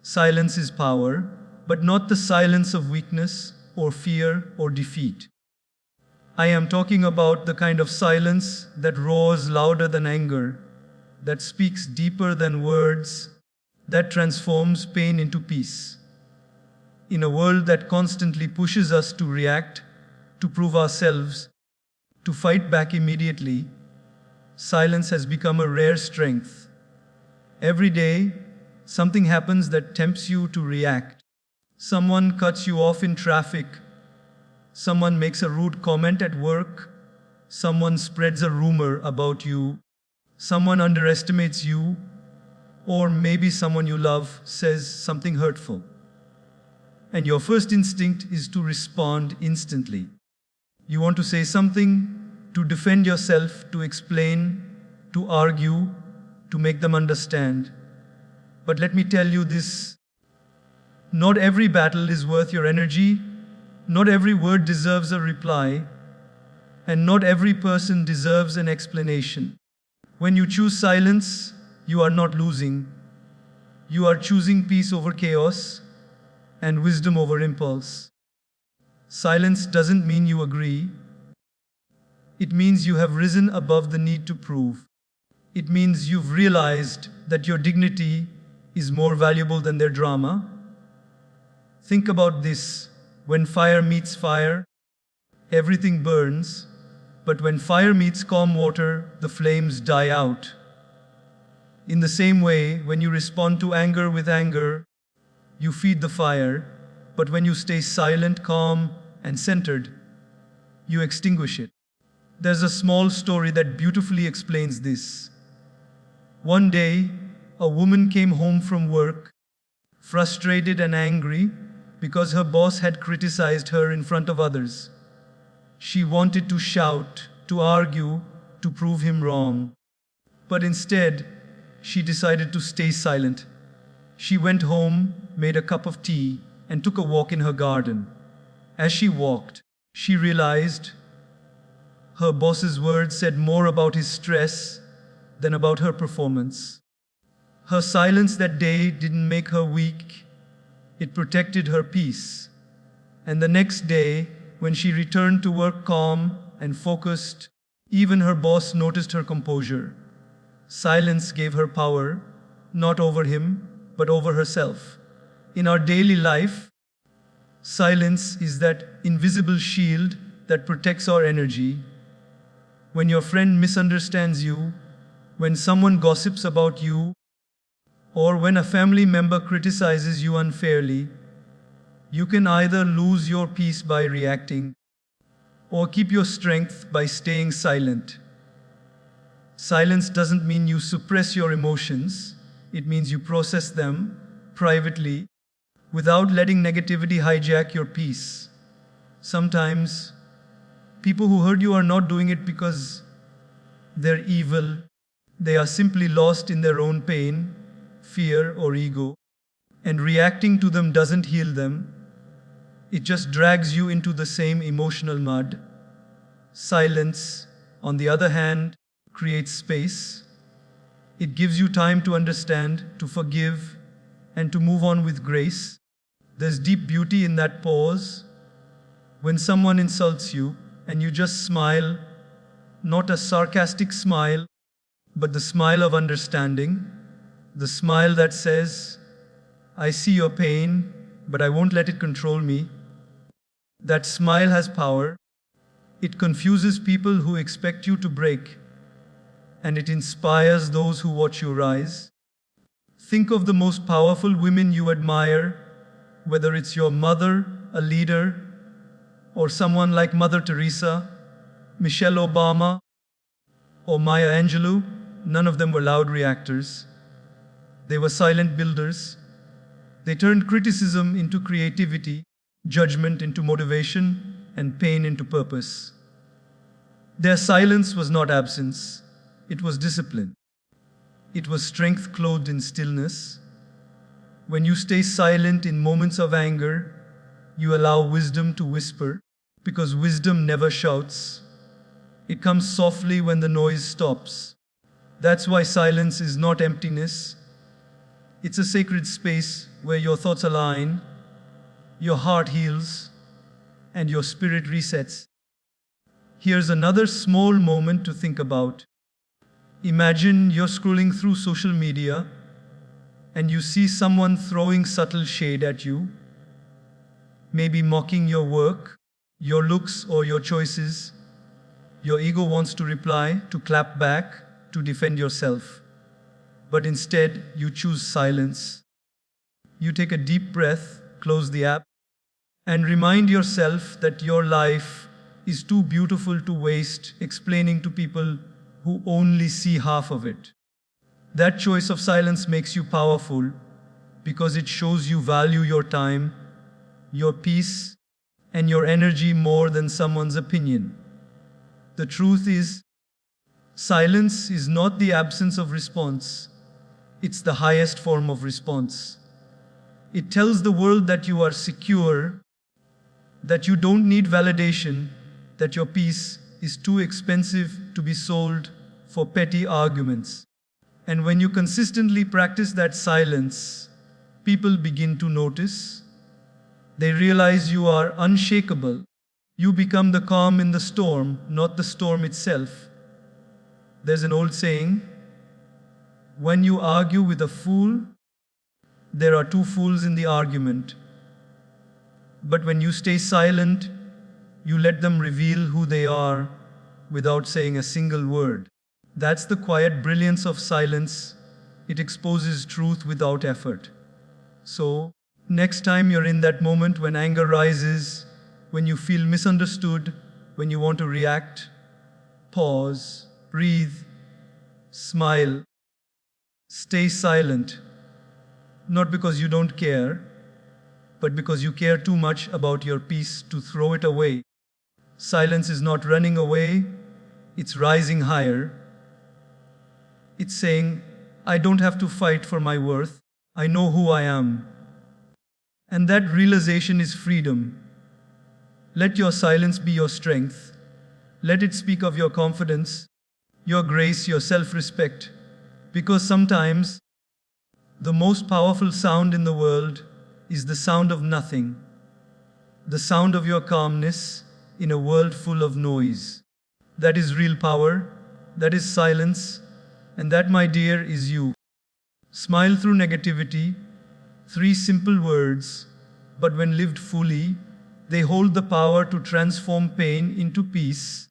Silence is power, but not the silence of weakness or fear or defeat. I am talking about the kind of silence that roars louder than anger, that speaks deeper than words, that transforms pain into peace. In a world that constantly pushes us to react, to prove ourselves, to fight back immediately, silence has become a rare strength. Every day, something happens that tempts you to react. Someone cuts you off in traffic. Someone makes a rude comment at work. Someone spreads a rumor about you. Someone underestimates you. Or maybe someone you love says something hurtful. And your first instinct is to respond instantly. You want to say something, to defend yourself, to explain, to argue, to make them understand. But let me tell you this, not every battle is worth your energy, not every word deserves a reply, and not every person deserves an explanation. When you choose silence, you are not losing. You are choosing peace over chaos and wisdom over impulse. Silence doesn't mean you agree. It means you have risen above the need to prove. It means you've realized that your dignity is more valuable than their drama. Think about this. When fire meets fire, everything burns. But when fire meets calm water, the flames die out. In the same way, when you respond to anger with anger, you feed the fire, but when you stay silent, calm, and centered, you extinguish it. There's a small story that beautifully explains this. One day, a woman came home from work, frustrated and angry because her boss had criticized her in front of others. She wanted to shout, to argue, to prove him wrong. But instead, she decided to stay silent. She went home, made a cup of tea, and took a walk in her garden. As she walked, she realized her boss's words said more about his stress than about her performance. Her silence that day didn't make her weak, it protected her peace. And the next day, when she returned to work calm and focused, even her boss noticed her composure. Silence gave her power, not over him, but over herself. In our daily life, silence is that invisible shield that protects our energy. When your friend misunderstands you, when someone gossips about you, or when a family member criticizes you unfairly, you can either lose your peace by reacting or keep your strength by staying silent. Silence doesn't mean you suppress your emotions. It means you process them privately without letting negativity hijack your peace. Sometimes people who hurt you are not doing it because they're evil. They are simply lost in their own pain, fear, or ego. And reacting to them doesn't heal them. It just drags you into the same emotional mud. Silence, on the other hand, creates space. It gives you time to understand, to forgive, and to move on with grace. There's deep beauty in that pause. When someone insults you and you just smile, not a sarcastic smile, but the smile of understanding, the smile that says, I see your pain, but I won't let it control me. That smile has power. It confuses people who expect you to break, and it inspires those who watch you rise. Think of the most powerful women you admire, whether it's your mother, a leader, or someone like Mother Teresa, Michelle Obama, or Maya Angelou. None of them were loud reactors. They were silent builders. They turned criticism into creativity, judgment into motivation, and pain into purpose. Their silence was not absence. It was discipline. It was strength clothed in stillness. When you stay silent in moments of anger, you allow wisdom to whisper, because wisdom never shouts. It comes softly when the noise stops. That's why silence is not emptiness. It's a sacred space where your thoughts align, your heart heals, and your spirit resets. Here's another small moment to think about. Imagine you're scrolling through social media and you see someone throwing subtle shade at you, maybe mocking your work, your looks, or your choices. Your ego wants to reply, to clap back, to defend yourself. But instead, you choose silence. You take a deep breath, close the app, and remind yourself that your life is too beautiful to waste explaining to people who only see half of it. That choice of silence makes you powerful because it shows you value your time, your peace, and your energy more than someone's opinion. The truth is, silence is not the absence of response, it's the highest form of response. It tells the world that you are secure, that you don't need validation, that your peace is too expensive to be sold for petty arguments. And when you consistently practice that silence, people begin to notice. They realize you are unshakable. You become the calm in the storm, not the storm itself. There's an old saying, when you argue with a fool, there are two fools in the argument. But when you stay silent, you let them reveal who they are without saying a single word. That's the quiet brilliance of silence. It exposes truth without effort. So, next time you're in that moment when anger rises, when you feel misunderstood, when you want to react, pause, breathe, smile, stay silent. Not because you don't care, but because you care too much about your peace to throw it away. Silence is not running away, it's rising higher. It's saying, I don't have to fight for my worth, I know who I am. And that realization is freedom. Let your silence be your strength. Let it speak of your confidence, your grace, your self-respect. Because sometimes, the most powerful sound in the world is the sound of nothing. The sound of your calmness in a world full of noise. That is real power, that is silence, and that, my dear, is you. Smile through negativity, 3 simple words, but when lived fully, they hold the power to transform pain into peace,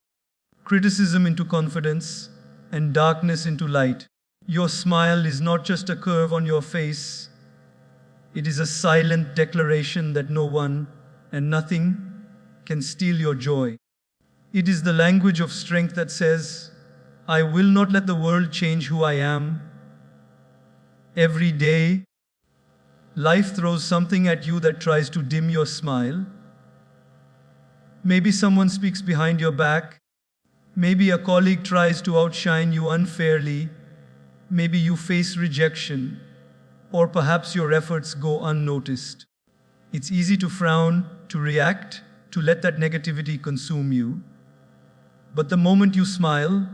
criticism into confidence, and darkness into light. Your smile is not just a curve on your face, it is a silent declaration that no one and nothing can steal your joy. It is the language of strength that says, I will not let the world change who I am. Every day, life throws something at you that tries to dim your smile. Maybe someone speaks behind your back. Maybe a colleague tries to outshine you unfairly. Maybe you face rejection, or perhaps your efforts go unnoticed. It's easy to frown, to react, to let that negativity consume you. But the moment you smile,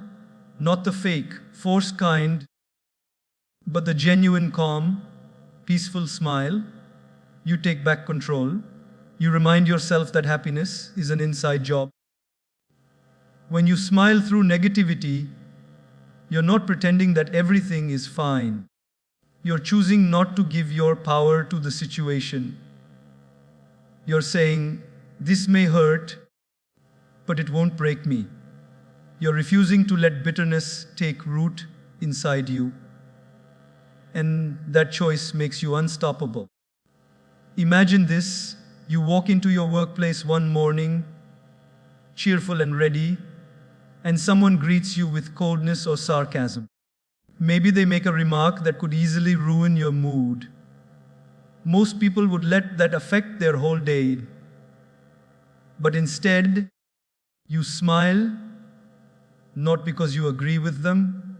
not the fake, forced kind, but the genuine calm, peaceful smile, you take back control. You remind yourself that happiness is an inside job. When you smile through negativity, you're not pretending that everything is fine. You're choosing not to give your power to the situation. You're saying, this may hurt, but it won't break me. You're refusing to let bitterness take root inside you. And that choice makes you unstoppable. Imagine this, you walk into your workplace one morning, cheerful and ready, and someone greets you with coldness or sarcasm. Maybe they make a remark that could easily ruin your mood. Most people would let that affect their whole day. But instead, you smile, not because you agree with them,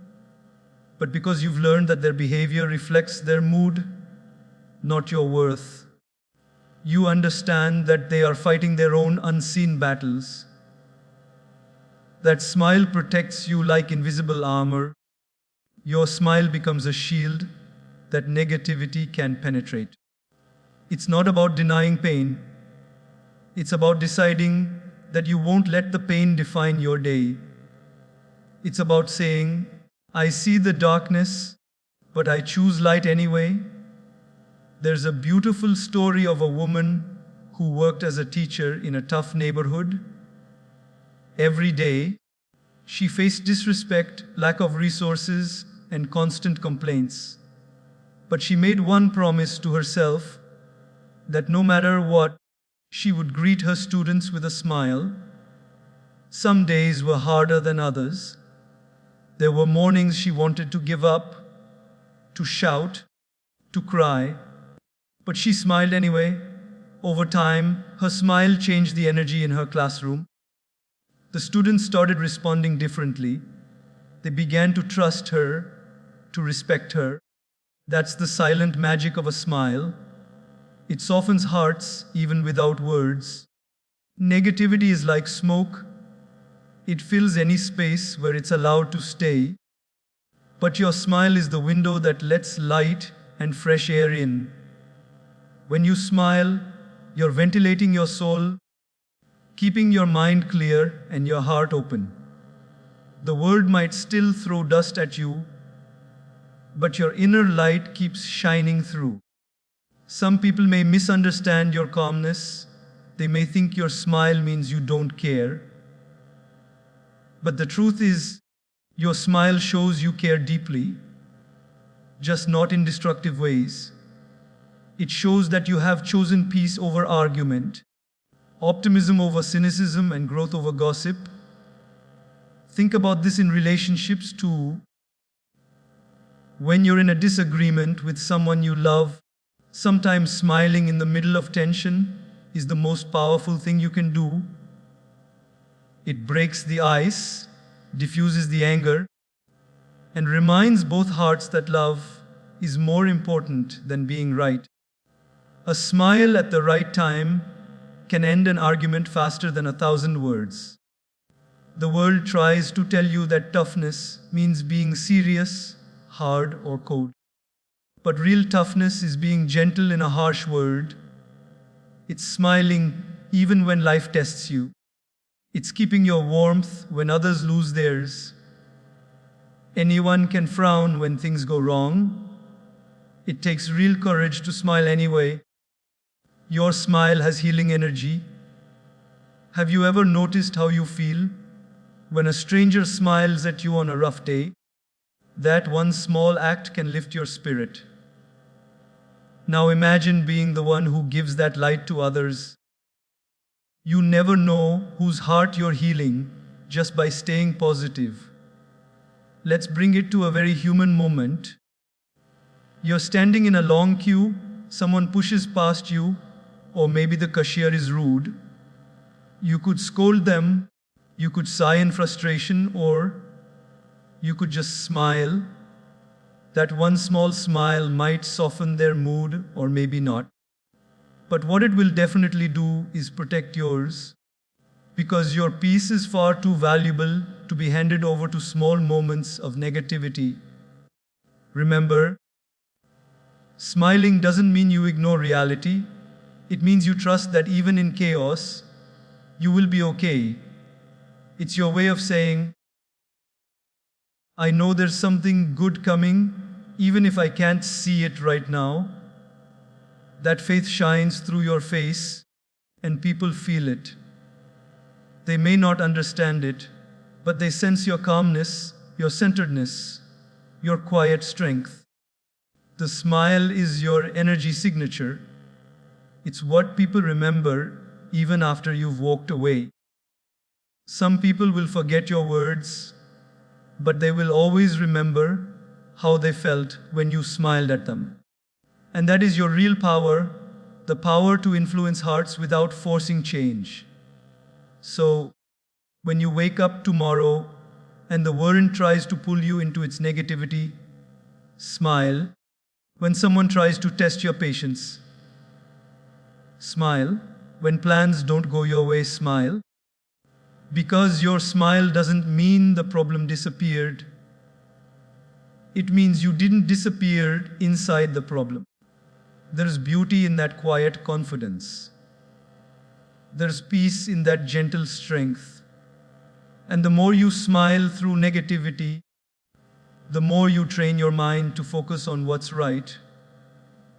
but because you've learned that their behavior reflects their mood, not your worth. You understand that they are fighting their own unseen battles. That smile protects you like invisible armor. Your smile becomes a shield, that negativity can penetrate. It's not about denying pain. It's about deciding that you won't let the pain define your day. It's about saying, I see the darkness, but I choose light anyway. There's a beautiful story of a woman who worked as a teacher in a tough neighborhood. Every day, she faced disrespect, lack of resources, and constant complaints. But she made one promise to herself that no matter what, she would greet her students with a smile. Some days were harder than others. There were mornings she wanted to give up, to shout, to cry, but she smiled anyway. Over time, her smile changed the energy in her classroom. The students started responding differently. They began to trust her, to respect her. That's the silent magic of a smile. It softens hearts even without words. Negativity is like smoke. It fills any space where it's allowed to stay. But your smile is the window that lets light and fresh air in. When you smile, you're ventilating your soul, keeping your mind clear and your heart open. The world might still throw dust at you, but your inner light keeps shining through. Some people may misunderstand your calmness. They may think your smile means you don't care. But the truth is, your smile shows you care deeply, just not in destructive ways. It shows that you have chosen peace over argument, optimism over cynicism, and growth over gossip. Think about this in relationships too. When you're in a disagreement with someone you love, sometimes smiling in the middle of tension is the most powerful thing you can do. It breaks the ice, diffuses the anger, and reminds both hearts that love is more important than being right. A smile at the right time can end an argument faster than 1,000 words. The world tries to tell you that toughness means being serious, hard, or cold. But real toughness is being gentle in a harsh world. It's smiling even when life tests you. It's keeping your warmth when others lose theirs. Anyone can frown when things go wrong. It takes real courage to smile anyway. Your smile has healing energy. Have you ever noticed how you feel when a stranger smiles at you on a rough day? That one small act can lift your spirit. Now imagine being the one who gives that light to others. You never know whose heart you're healing just by staying positive. Let's bring it to a very human moment. You're standing in a long queue, someone pushes past you, or maybe the cashier is rude. You could scold them, you could sigh in frustration, or you could just smile. That one small smile might soften their mood, or maybe not. But what it will definitely do is protect yours, because your peace is far too valuable to be handed over to small moments of negativity. Remember, smiling doesn't mean you ignore reality. It means you trust that even in chaos, you will be okay. It's your way of saying, I know there's something good coming, even if I can't see it right now. That faith shines through your face, and people feel it. They may not understand it, but they sense your calmness, your centeredness, your quiet strength. The smile is your energy signature. It's what people remember even after you've walked away. Some people will forget your words, but they will always remember how they felt when you smiled at them. And that is your real power, the power to influence hearts without forcing change. So, when you wake up tomorrow and the world tries to pull you into its negativity, smile. When someone tries to test your patience, smile. When plans don't go your way, smile. Because your smile doesn't mean the problem disappeared. It means you didn't disappear inside the problem. There's beauty in that quiet confidence. There's peace in that gentle strength. And the more you smile through negativity, the more you train your mind to focus on what's right,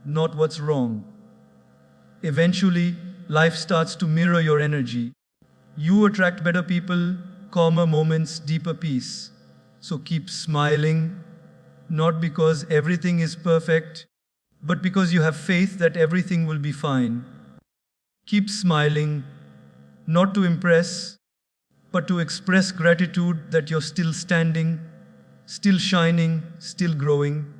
not what's wrong. Eventually, life starts to mirror your energy. You attract better people, calmer moments, deeper peace. So keep smiling, not because everything is perfect, but because you have faith that everything will be fine. Keep smiling, not to impress, but to express gratitude that you're still standing, still shining, still growing.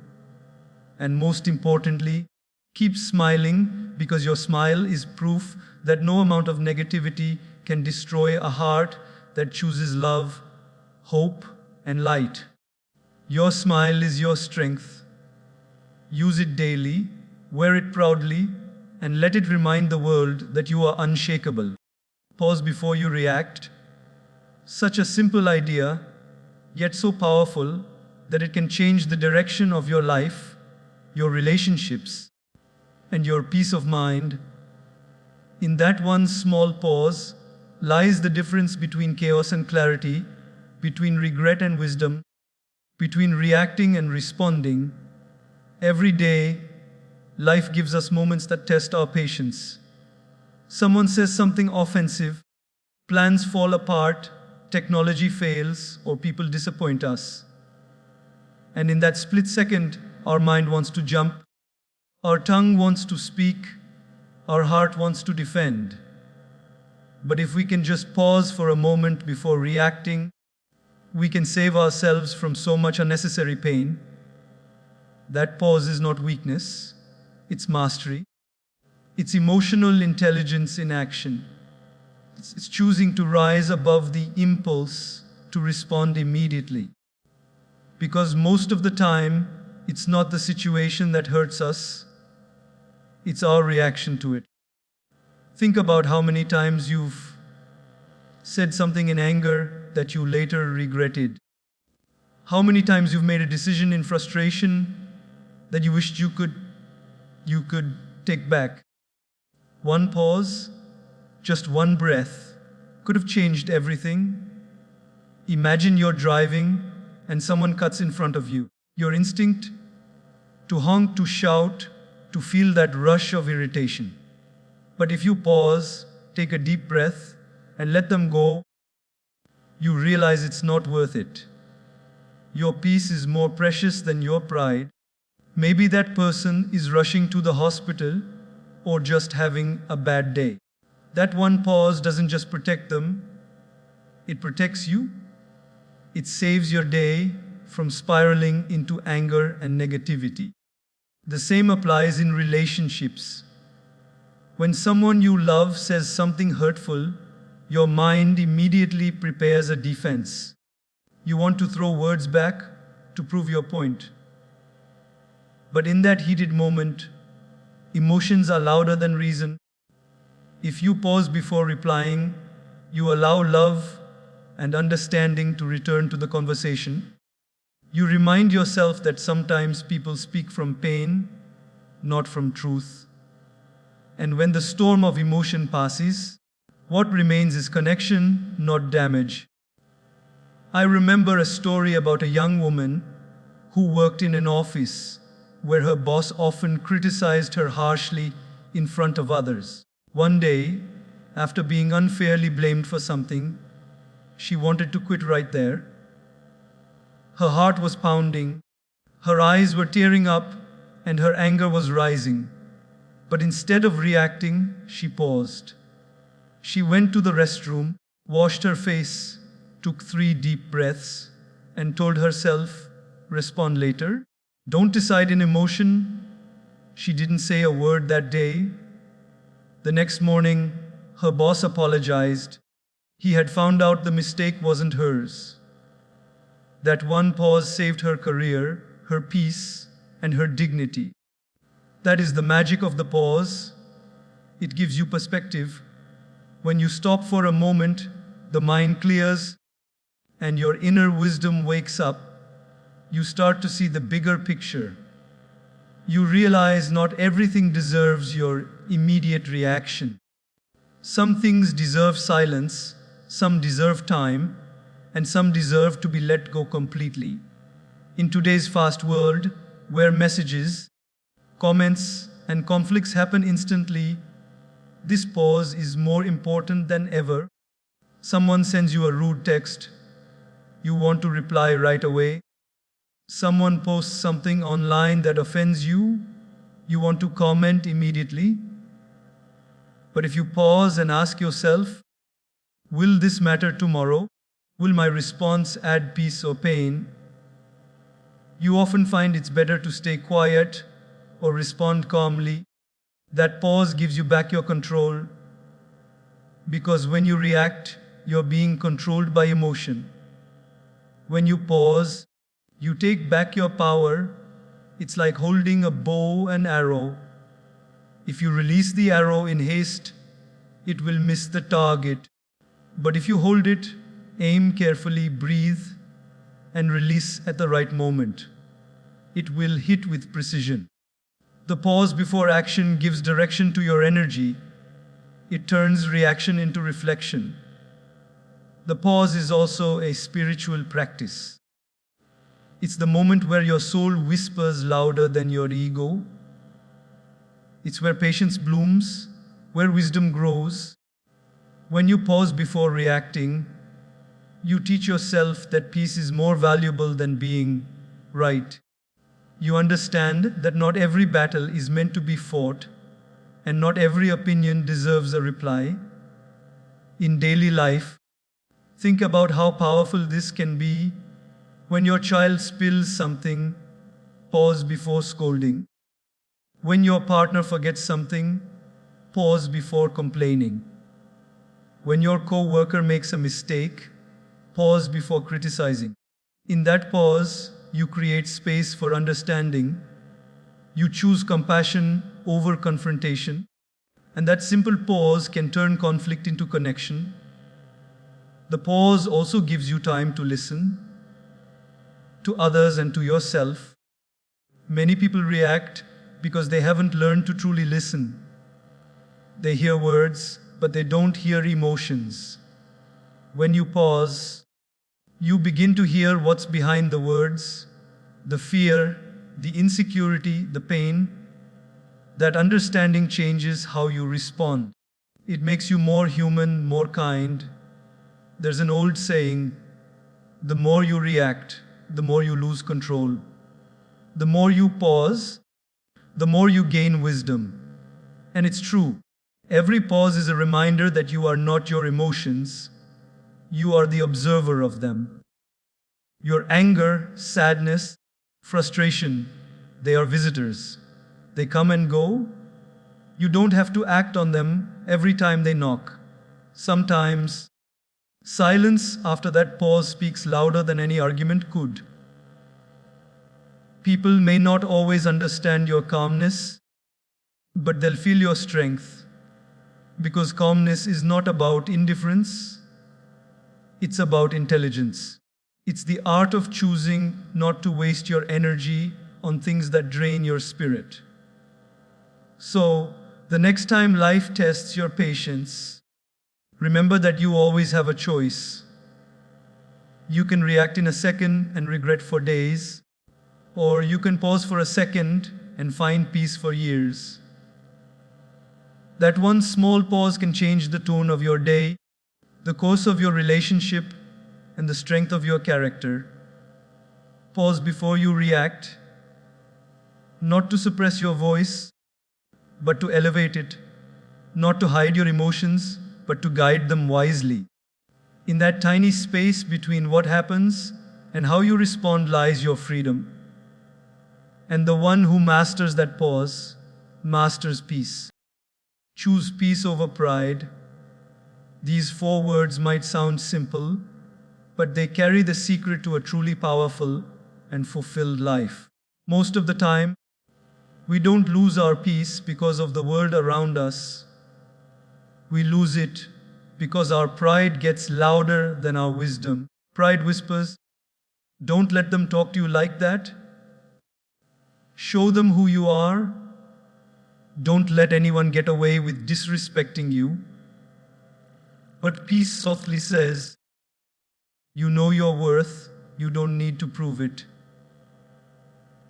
And most importantly, keep smiling because your smile is proof that no amount of negativity can destroy a heart that chooses love, hope, and light. Your smile is your strength. Use it daily, wear it proudly, and let it remind the world that you are unshakable. Pause before you react. Such a simple idea, yet so powerful that it can change the direction of your life, your relationships, and your peace of mind. In that one small pause lies the difference between chaos and clarity, between regret and wisdom, between reacting and responding. Every day, life gives us moments that test our patience. Someone says something offensive, plans fall apart, technology fails, or people disappoint us. And in that split second, our mind wants to jump, our tongue wants to speak, our heart wants to defend. But if we can just pause for a moment before reacting, we can save ourselves from so much unnecessary pain. That pause is not weakness, it's mastery. It's emotional intelligence in action. It's choosing to rise above the impulse to respond immediately. Because most of the time, it's not the situation that hurts us, it's our reaction to it. Think about how many times you've said something in anger that you later regretted. How many times you've made a decision in frustration that you wished you could take back. One pause, just one breath, could have changed everything. Imagine you're driving and someone cuts in front of you. Your instinct to honk, to shout, to feel that rush of irritation. But if you pause, take a deep breath, and let them go, you realize it's not worth it. Your peace is more precious than your pride. Maybe that person is rushing to the hospital or just having a bad day. That one pause doesn't just protect them, it protects you. It saves your day from spiraling into anger and negativity. The same applies in relationships. When someone you love says something hurtful, your mind immediately prepares a defense. You want to throw words back to prove your point. But in that heated moment, emotions are louder than reason. If you pause before replying, you allow love and understanding to return to the conversation. You remind yourself that sometimes people speak from pain, not from truth. And when the storm of emotion passes, what remains is connection, not damage. I remember a story about a young woman who worked in an office where her boss often criticized her harshly in front of others. One day, after being unfairly blamed for something, she wanted to quit right there. Her heart was pounding, her eyes were tearing up, and her anger was rising. But instead of reacting, she paused. She went to the restroom, washed her face, took 3 deep breaths, and told herself, respond later. Don't decide in emotion. She didn't say a word that day. The next morning, her boss apologized. He had found out the mistake wasn't hers. That one pause saved her career, her peace, and her dignity. That is the magic of the pause. It gives you perspective. When you stop for a moment, the mind clears, and your inner wisdom wakes up. You start to see the bigger picture. You realize not everything deserves your immediate reaction. Some things deserve silence, some deserve time, and some deserve to be let go completely. In today's fast world, where messages, comments, and conflicts happen instantly, this pause is more important than ever. Someone sends you a rude text, you want to reply right away. Someone posts something online that offends you, you want to comment immediately. But if you pause and ask yourself, will this matter tomorrow? Will my response add peace or pain? You often find it's better to stay quiet or respond calmly. That pause gives you back your control, because when you react, you're being controlled by emotion. When you pause, you take back your power. It's like holding a bow and arrow. If you release the arrow in haste, it will miss the target. But if you hold it, aim carefully, breathe, and release at the right moment, it will hit with precision. The pause before action gives direction to your energy. It turns reaction into reflection. The pause is also a spiritual practice. It's the moment where your soul whispers louder than your ego. It's where patience blooms, where wisdom grows. When you pause before reacting, you teach yourself that peace is more valuable than being right. You understand that not every battle is meant to be fought, and not every opinion deserves a reply. In daily life, think about how powerful this can be. When your child spills something, pause before scolding. When your partner forgets something, pause before complaining. When your co-worker makes a mistake, pause before criticizing. In that pause, you create space for understanding. You choose compassion over confrontation. And that simple pause can turn conflict into connection. The pause also gives you time to listen to others and to yourself. Many people react because they haven't learned to truly listen. They hear words, but they don't hear emotions. When you pause, you begin to hear what's behind the words, the fear, the insecurity, the pain. That understanding changes how you respond. It makes you more human, more kind. There's an old saying, the more you react, the more you lose control. The more you pause, the more you gain wisdom. And it's true. Every pause is a reminder that you are not your emotions. You are the observer of them. Your anger, sadness, frustration, they are visitors. They come and go. You don't have to act on them every time they knock. Sometimes, silence after that pause speaks louder than any argument could. People may not always understand your calmness, but they'll feel your strength. Because calmness is not about indifference, it's about intelligence. It's the art of choosing not to waste your energy on things that drain your spirit. So, the next time life tests your patience, remember that you always have a choice. You can react in a second and regret for days, or you can pause for a second and find peace for years. That one small pause can change the tone of your day, the course of your relationship, and the strength of your character. Pause before you react, not to suppress your voice, but to elevate it, not to hide your emotions, but to guide them wisely. In that tiny space between what happens and how you respond lies your freedom. And the one who masters that pause masters peace. Choose peace over pride. These 4 words might sound simple, but they carry the secret to a truly powerful and fulfilled life. Most of the time, we don't lose our peace because of the world around us. We lose it because our pride gets louder than our wisdom. Pride whispers, Don't let them talk to you like that. Show them who you are. Don't let anyone get away with disrespecting you. But peace softly says, you know your worth, you don't need to prove it.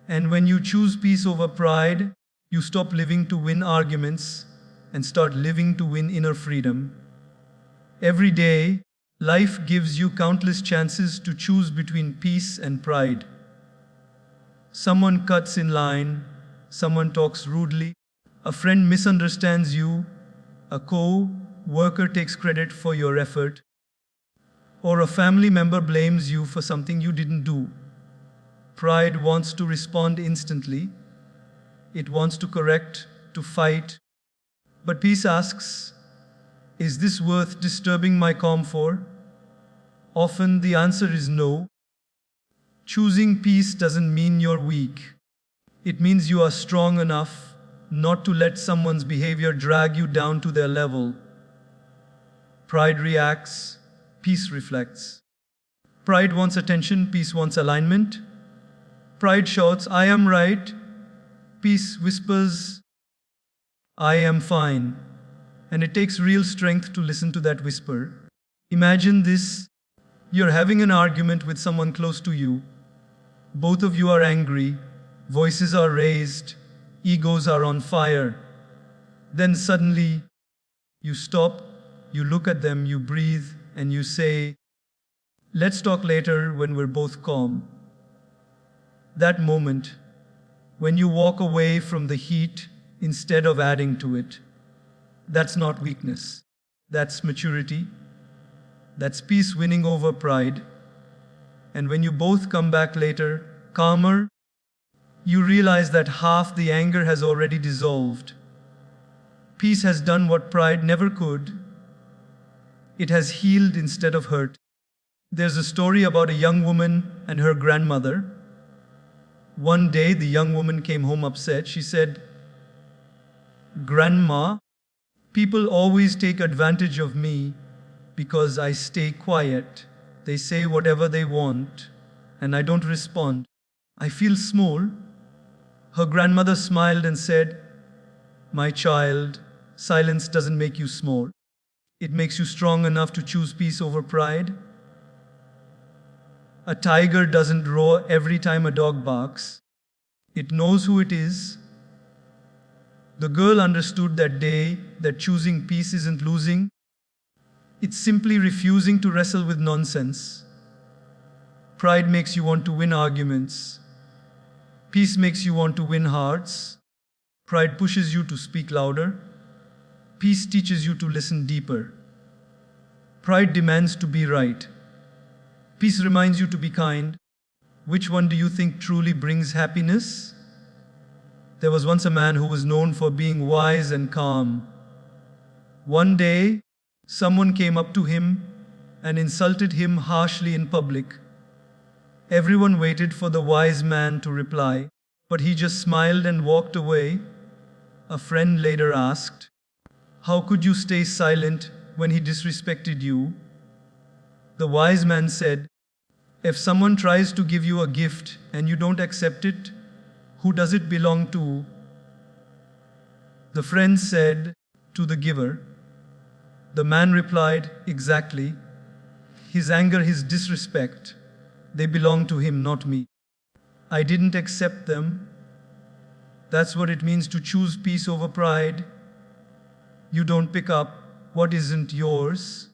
And when you choose peace over pride, you stop living to win arguments and start living to win inner freedom. Every day, life gives you countless chances to choose between peace and pride. Someone cuts in line, someone talks rudely, a friend misunderstands you, a co-worker takes credit for your effort, or a family member blames you for something you didn't do. Pride wants to respond instantly. It wants to correct, to fight. But peace asks, is this worth disturbing my calm for? Often the answer is no. Choosing peace doesn't mean you're weak. It means you are strong enough not to let someone's behavior drag you down to their level. Pride reacts, peace reflects. Pride wants attention, peace wants alignment. Pride shouts, I am right. Peace whispers, I am fine. And it takes real strength to listen to that whisper. Imagine this. You're having an argument with someone close to you. Both of you are angry. Voices are raised. Egos are on fire. Then suddenly, you stop, you look at them, you breathe, and you say, let's talk later when we're both calm. That moment, when you walk away from the heat instead of adding to it, that's not weakness. That's maturity. That's peace winning over pride. And when you both come back later, calmer, you realize that half the anger has already dissolved. Peace has done what pride never could. It has healed instead of hurt. There's a story about a young woman and her grandmother. One day, the young woman came home upset. She said, Grandma, people always take advantage of me because I stay quiet. They say whatever they want, and I don't respond. I feel small. Her grandmother smiled and said, my child, silence doesn't make you small. It makes you strong enough to choose peace over pride. A tiger doesn't roar every time a dog barks. It knows who it is. The girl understood that day that choosing peace isn't losing. It's simply refusing to wrestle with nonsense. Pride makes you want to win arguments. Peace makes you want to win hearts. Pride pushes you to speak louder. Peace teaches you to listen deeper. Pride demands to be right. Peace reminds you to be kind. Which one do you think truly brings happiness? There was once a man who was known for being wise and calm. One day, someone came up to him and insulted him harshly in public. Everyone waited for the wise man to reply, but he just smiled and walked away. A friend later asked, how could you stay silent when he disrespected you? The wise man said, if someone tries to give you a gift and you don't accept it, who does it belong to? The friend said, to the giver. The man replied, exactly. His anger, his disrespect, they belong to him, not me. I didn't accept them. That's what it means to choose peace over pride. You don't pick up what isn't yours.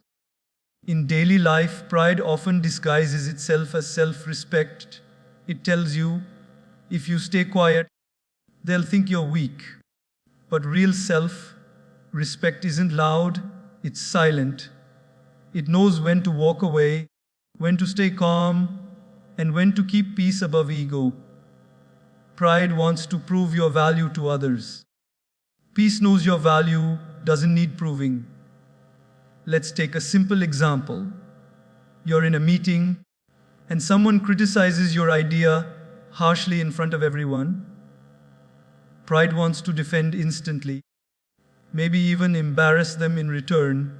In daily life, pride often disguises itself as self-respect. It tells you, if you stay quiet, they'll think you're weak. But real self-respect isn't loud, it's silent. It knows when to walk away, when to stay calm, and when to keep peace above ego. Pride wants to prove your value to others. Peace knows your value doesn't need proving. Let's take a simple example. You're in a meeting, and someone criticizes your idea harshly in front of everyone. Pride wants to defend instantly, maybe even embarrass them in return.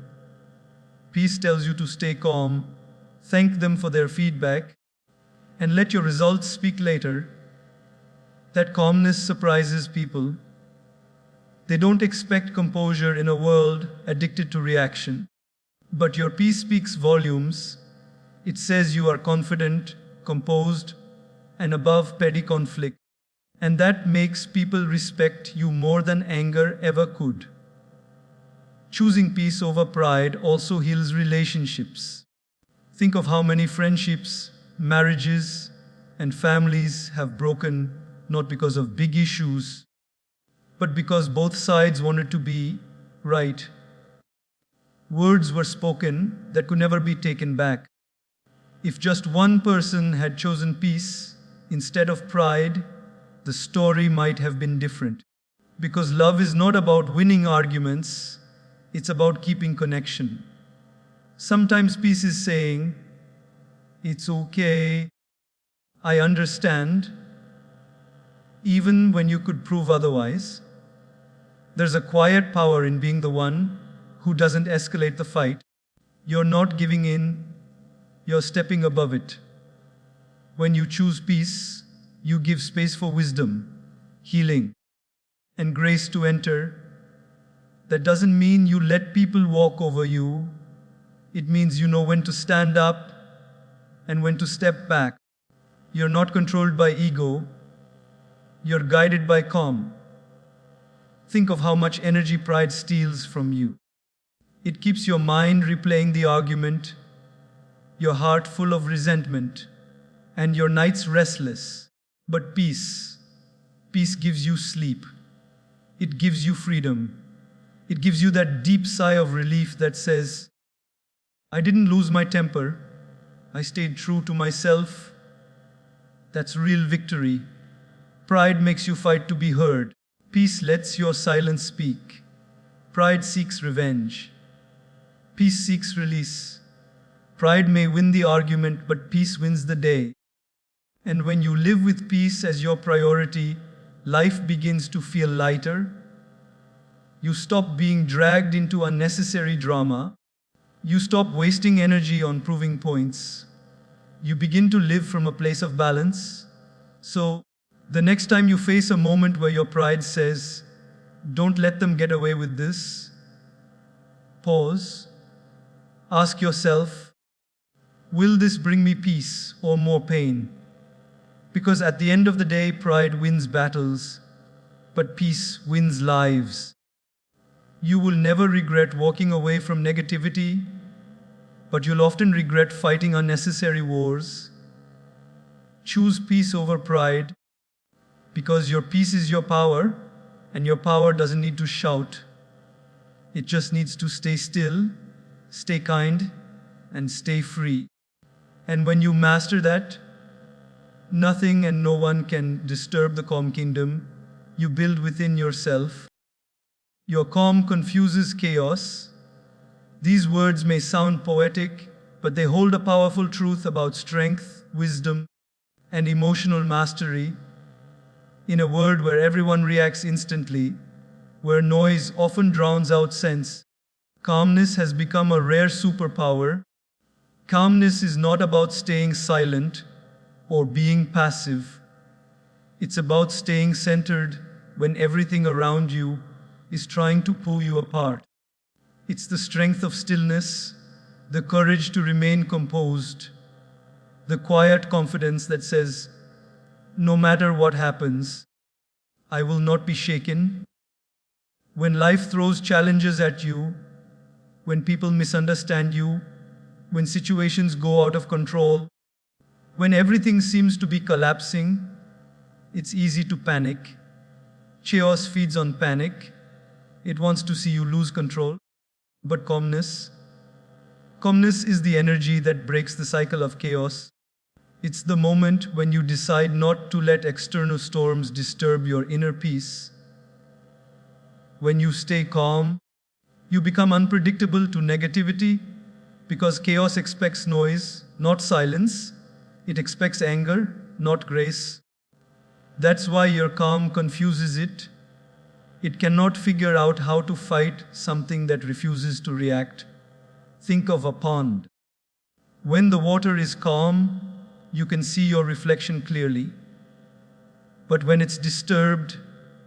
Peace tells you to stay calm, thank them for their feedback, and let your results speak later. That calmness surprises people. They don't expect composure in a world addicted to reaction. But your peace speaks volumes. It says you are confident, composed, and above petty conflict. And that makes people respect you more than anger ever could. Choosing peace over pride also heals relationships. Think of how many friendships, marriages, and families have broken not because of big issues, but because both sides wanted to be right. Words were spoken that could never be taken back. If just one person had chosen peace instead of pride, the story might have been different. Because love is not about winning arguments, it's about keeping connection. Sometimes peace is saying, "It's okay, I understand," even when you could prove otherwise. There's a quiet power in being the one who doesn't escalate the fight. You're not giving in, you're stepping above it. When you choose peace, you give space for wisdom, healing, and grace to enter. That doesn't mean you let people walk over you. It means you know when to stand up and when to step back. You're not controlled by ego, you're guided by calm. Think of how much energy pride steals from you. It keeps your mind replaying the argument, your heart full of resentment, and your nights restless. But peace gives you sleep. It gives you freedom. It gives you that deep sigh of relief that says, "I didn't lose my temper. I stayed true to myself." That's real victory. Pride makes you fight to be heard. Peace lets your silence speak. Pride seeks revenge. Peace seeks release. Pride may win the argument, but peace wins the day. And when you live with peace as your priority, life begins to feel lighter. You stop being dragged into unnecessary drama. You stop wasting energy on proving points. You begin to live from a place of balance. So, the next time you face a moment where your pride says, "Don't let them get away with this," pause. Ask yourself, will this bring me peace or more pain? Because at the end of the day, pride wins battles, but peace wins lives. You will never regret walking away from negativity, but you'll often regret fighting unnecessary wars. Choose peace over pride, because your peace is your power, and your power doesn't need to shout. It just needs to stay still, stay kind, and stay free. And when you master that, nothing and no one can disturb the calm kingdom you build within yourself. Your calm confuses chaos. These words may sound poetic, but they hold a powerful truth about strength, wisdom, and emotional mastery. In a world where everyone reacts instantly, where noise often drowns out sense, calmness has become a rare superpower. Calmness is not about staying silent or being passive. It's about staying centered when everything around you is trying to pull you apart. It's the strength of stillness, the courage to remain composed, the quiet confidence that says, "No matter what happens, I will not be shaken." When life throws challenges at you, when people misunderstand you, when situations go out of control, when everything seems to be collapsing, it's easy to panic. Chaos feeds on panic. It wants to see you lose control. But calmness is the energy that breaks the cycle of chaos. It's the moment when you decide not to let external storms disturb your inner peace. When you stay calm, you become unpredictable to negativity, because chaos expects noise, not silence. It expects anger, not grace. That's why your calm confuses it. It cannot figure out how to fight something that refuses to react. Think of a pond. When the water is calm, You can see your reflection clearly. But when it's disturbed,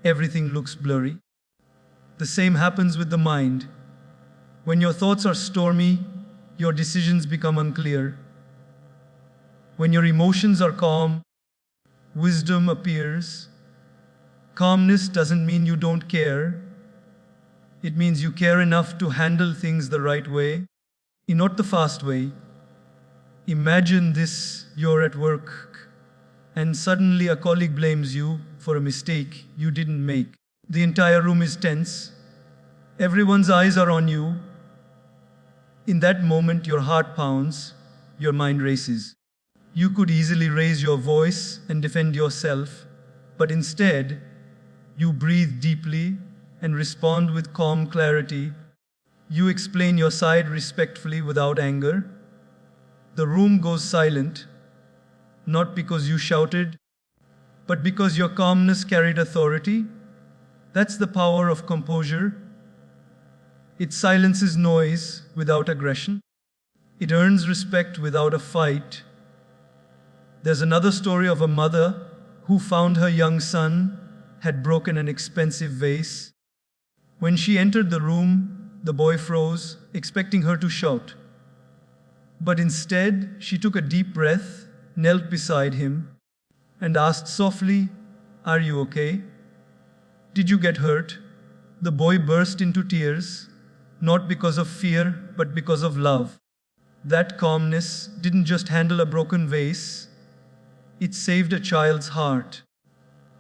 everything looks blurry. The same happens with the mind. When your thoughts are stormy, your decisions become unclear. When your emotions are calm, wisdom appears. Calmness doesn't mean you don't care. It means you care enough to handle things the right way, not the fast way. Imagine this: you're at work, and suddenly a colleague blames you for a mistake you didn't make. The entire room is tense. Everyone's eyes are on you. In that moment, your heart pounds, your mind races. You could easily raise your voice and defend yourself, but instead, you breathe deeply and respond with calm clarity. You explain your side respectfully without anger. The room goes silent, not because you shouted, but because your calmness carried authority. That's the power of composure. It silences noise without aggression. It earns respect without a fight. There's another story of a mother who found her young son had broken an expensive vase. When she entered the room, the boy froze, expecting her to shout. But instead, she took a deep breath, knelt beside him, and asked softly, "Are you okay? Did you get hurt?" The boy burst into tears, not because of fear, but because of love. That calmness didn't just handle a broken vase, it saved a child's heart.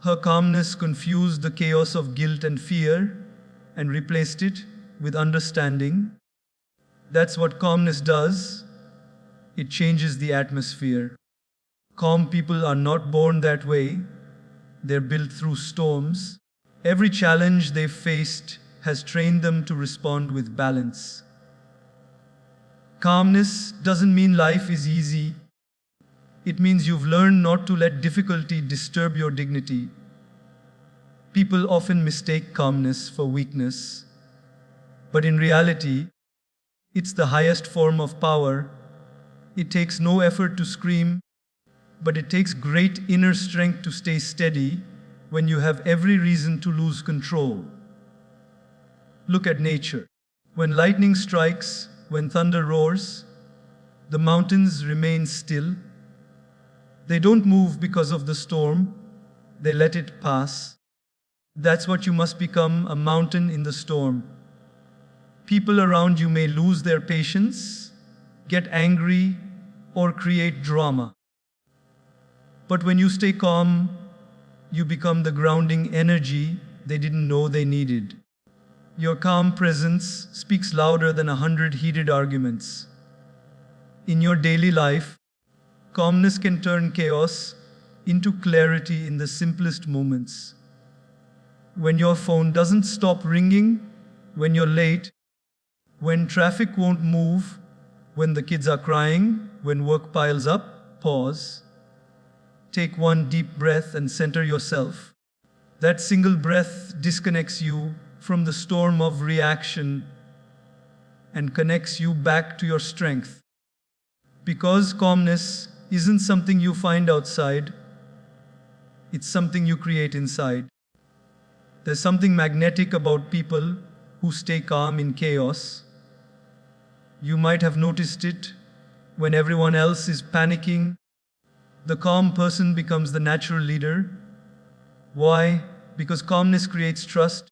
Her calmness confused the chaos of guilt and fear and replaced it with understanding. That's what calmness does. It changes the atmosphere. Calm people are not born that way. They're built through storms. Every challenge they've faced has trained them to respond with balance. Calmness doesn't mean life is easy. It means you've learned not to let difficulty disturb your dignity. People often mistake calmness for weakness, but in reality, it's the highest form of power. It takes no effort to scream, but it takes great inner strength to stay steady when you have every reason to lose control. Look at nature. When lightning strikes, when thunder roars, the mountains remain still. They don't move because of the storm, they let it pass. That's what you must become: a mountain in the storm. People around you may lose their patience, get angry, or create drama. But when you stay calm, you become the grounding energy they didn't know they needed. Your calm presence speaks louder than 100 heated arguments. In your daily life, calmness can turn chaos into clarity in the simplest moments. When your phone doesn't stop ringing, when you're late, when traffic won't move, when the kids are crying, when work piles up, pause. Take one deep breath and center yourself. That single breath disconnects you from the storm of reaction and connects you back to your strength. Because calmness isn't something you find outside, it's something you create inside. There's something magnetic about people who stay calm in chaos. You might have noticed it when everyone else is panicking. The calm person becomes the natural leader. Why? Because calmness creates trust.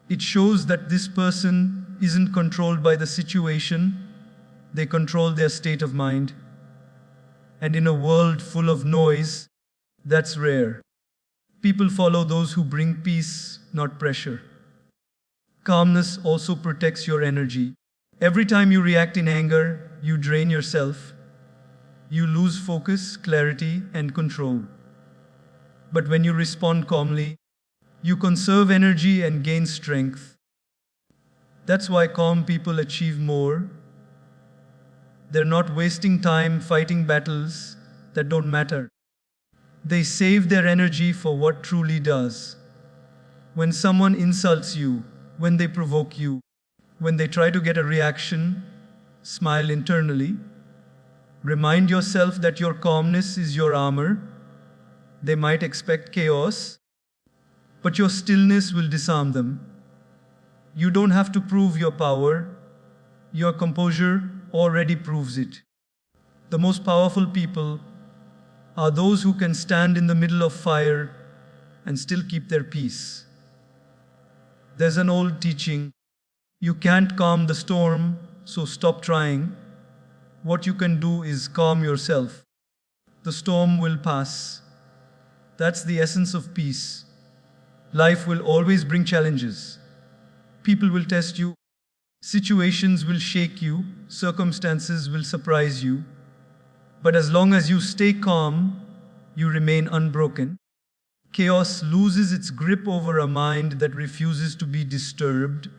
It shows that this person isn't controlled by the situation, they control their state of mind. And in a world full of noise, that's rare. People follow those who bring peace, not pressure. Calmness also protects your energy. Every time you react in anger, you drain yourself. You lose focus, clarity, and control. But when you respond calmly, you conserve energy and gain strength. That's why calm people achieve more. They're not wasting time fighting battles that don't matter. They save their energy for what truly does. When someone insults you, when they provoke you, when they try to get a reaction, smile internally. Remind yourself that your calmness is your armor. They might expect chaos, but your stillness will disarm them. You don't have to prove your power. Your composure already proves it. The most powerful people are those who can stand in the middle of fire and still keep their peace. There's an old teaching: you can't calm the storm, so stop trying. What you can do is calm yourself. The storm will pass. That's the essence of peace. Life will always bring challenges. People will test you. Situations will shake you. Circumstances will surprise you. But as long as you stay calm, you remain unbroken. Chaos loses its grip over a mind that refuses to be disturbed.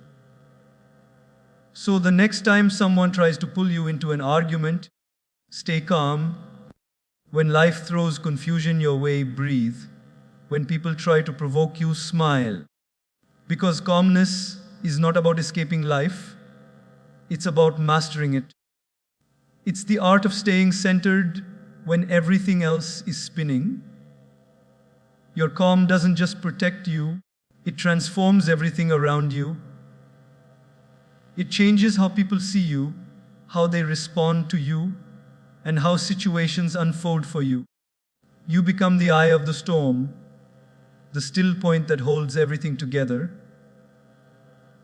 So the next time someone tries to pull you into an argument, stay calm. When life throws confusion your way, breathe. When people try to provoke you, smile. Because calmness is not about escaping life, it's about mastering it. It's the art of staying centered when everything else is spinning. Your calm doesn't just protect you, it transforms everything around you. It changes how people see you, how they respond to you, and how situations unfold for you. You become the eye of the storm, the still point that holds everything together.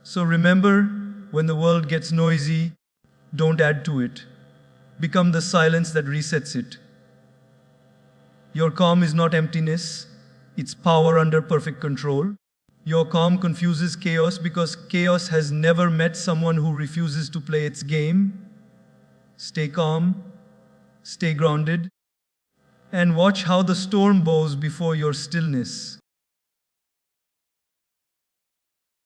So remember, when the world gets noisy, don't add to it. Become the silence that resets it. Your calm is not emptiness, it's power under perfect control. Your calm confuses chaos because chaos has never met someone who refuses to play its game. Stay calm, stay grounded, and watch how the storm bows before your stillness.